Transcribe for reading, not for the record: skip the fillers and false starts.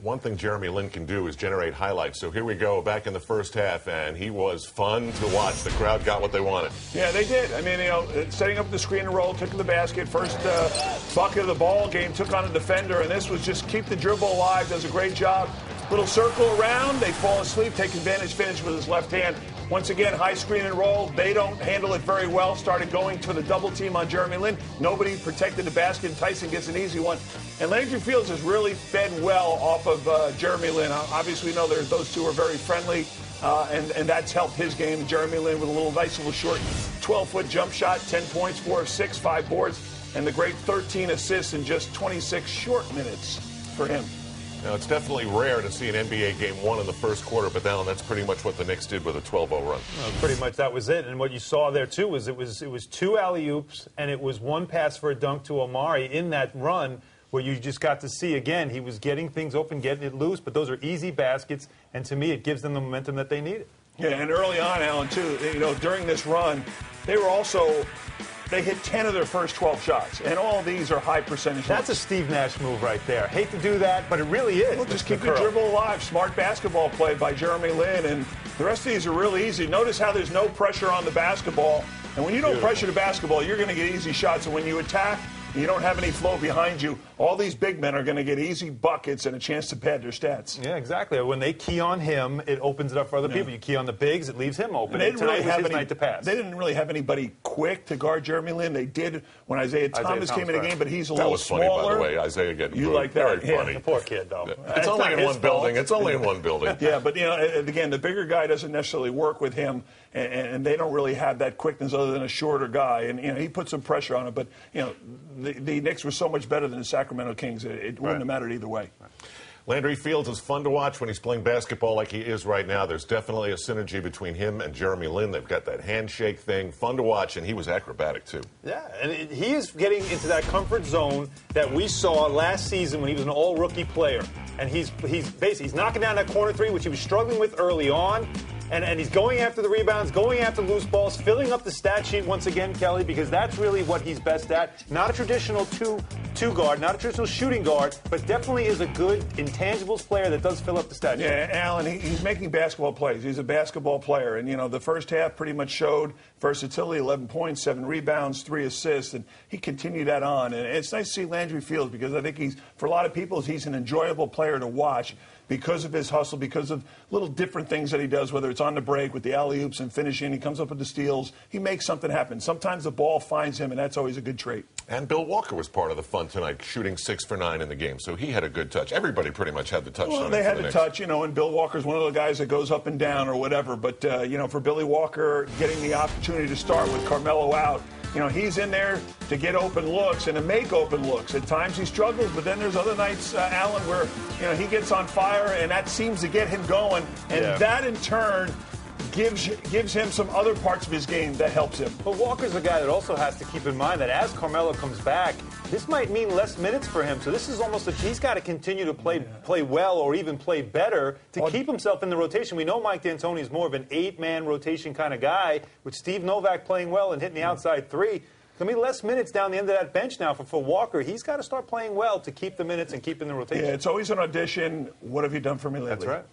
One thing Jeremy Lin can do is generate highlights. So here we go, back in the first half, and he was fun to watch. The crowd got what they wanted. Yeah, they did. I mean, setting up the screen and roll, took to the basket, first bucket of the ball game, took on a defender, and this was just keep the dribble alive, does a great job. Little circle around, they fall asleep, take advantage, finish with his left hand. Once again, high screen and roll. They don't handle it very well. Started going to the double team on Jeremy Lin. Nobody protected the basket, and Tyson gets an easy one. And Landry Fields has really fed well off of Jeremy Lin. Obviously, we know those two are very friendly, and that's helped his game. Jeremy Lin with a nice little short 12-foot jump shot, 10 points, 4 of 6, 5 boards, and the great 13 assists in just 26 short minutes for him. Now, it's definitely rare to see an NBA game won in the first quarter, but now that's pretty much what the Knicks did with a 12-0 run. Well, pretty much that was it. And what you saw there, too, was it was 2 alley-oops, and it was 1 pass for a dunk to Amare in that run where you just got to see, again, he was getting things open, getting it loose, but those are easy baskets, and to me, it gives them the momentum that they needed. Yeah, and early on, Alan, too, during this run, they hit 10 of their first 12 shots, and all these are high percentage. That's a Steve Nash move right there. Hate to do that, but it really is. Well, just keep the dribble alive. Smart basketball play by Jeremy Lin, and the rest of these are really easy. Notice how there's no pressure on the basketball, and when you don't pressure the basketball, you're going to get easy shots, and when you attack, you don't have any flow behind you. All these big men are going to get easy buckets and a chance to pad their stats. Yeah, exactly. When they key on him, it opens it up for other people. You key on the bigs, it leaves him open. They didn't really have night to pass. They didn't really have anybody quick to guard Jeremy Lin. They did when Isaiah Thomas came in the game, but he's a little smaller. That was funny, by the way. Isaiah getting You like that? Very funny. The poor kid, though. Yeah. It's only in one building. It's only in one building. Yeah, but again, the bigger guy doesn't necessarily work with him, and they don't really have that quickness other than a shorter guy. And he put some pressure on it. But the Knicks were so much better than the Sacramento Kings. It wouldn't have mattered either way. Landry Fields is fun to watch when he's playing basketball like he is right now. There's definitely a synergy between him and Jeremy Lin. They've got that handshake thing. Fun to watch, and he was acrobatic, too. Yeah, and he is getting into that comfort zone that we saw last season when he was an all-rookie player. And he's knocking down that corner three, which he was struggling with early on. And he's going after the rebounds, going after loose balls, filling up the stat sheet once again, Kelly, because that's really what he's best at. Not a traditional two guard, not a traditional shooting guard, but definitely is a good intangibles player that does fill up the stat sheet. Yeah, Alan, he's making basketball plays. He's a basketball player. And, the first half pretty much showed versatility, 11 points, 7 rebounds, 3 assists, and he continued that on. And it's nice to see Landry Fields because I think for a lot of people, he's an enjoyable player to watch because of his hustle, because of little different things that he does, whether it's on the break with the alley-oops and finishing. He comes up with the steals. He makes something happen. Sometimes the ball finds him, and that's always a good trait. And Bill Walker was part of the fun tonight, shooting 6 for 9 in the game. So he had a good touch. Everybody pretty much had the touch. Well, they had the touch, and Bill Walker's one of the guys that goes up and down or whatever. But, for Billy Walker getting the opportunity to start with Carmelo out, he's in there to get open looks and to make open looks. At times he struggles, but then there's other nights, Alan, where, he gets on fire, and that seems to get him going. And that, in turn, gives him some other parts of his game that helps him. But Walker's a guy that also has to keep in mind that as Carmelo comes back, this might mean less minutes for him. So this is almost he's got to continue to play well or even play better to keep himself in the rotation. We know Mike D'Antoni is more of an 8-man rotation kind of guy, with Steve Novak playing well and hitting the outside three. Going to be less minutes down the end of that bench now for Walker. He's got to start playing well to keep the minutes and keep in the rotation. Yeah, it's always an audition. What have you done for me lately? That's right.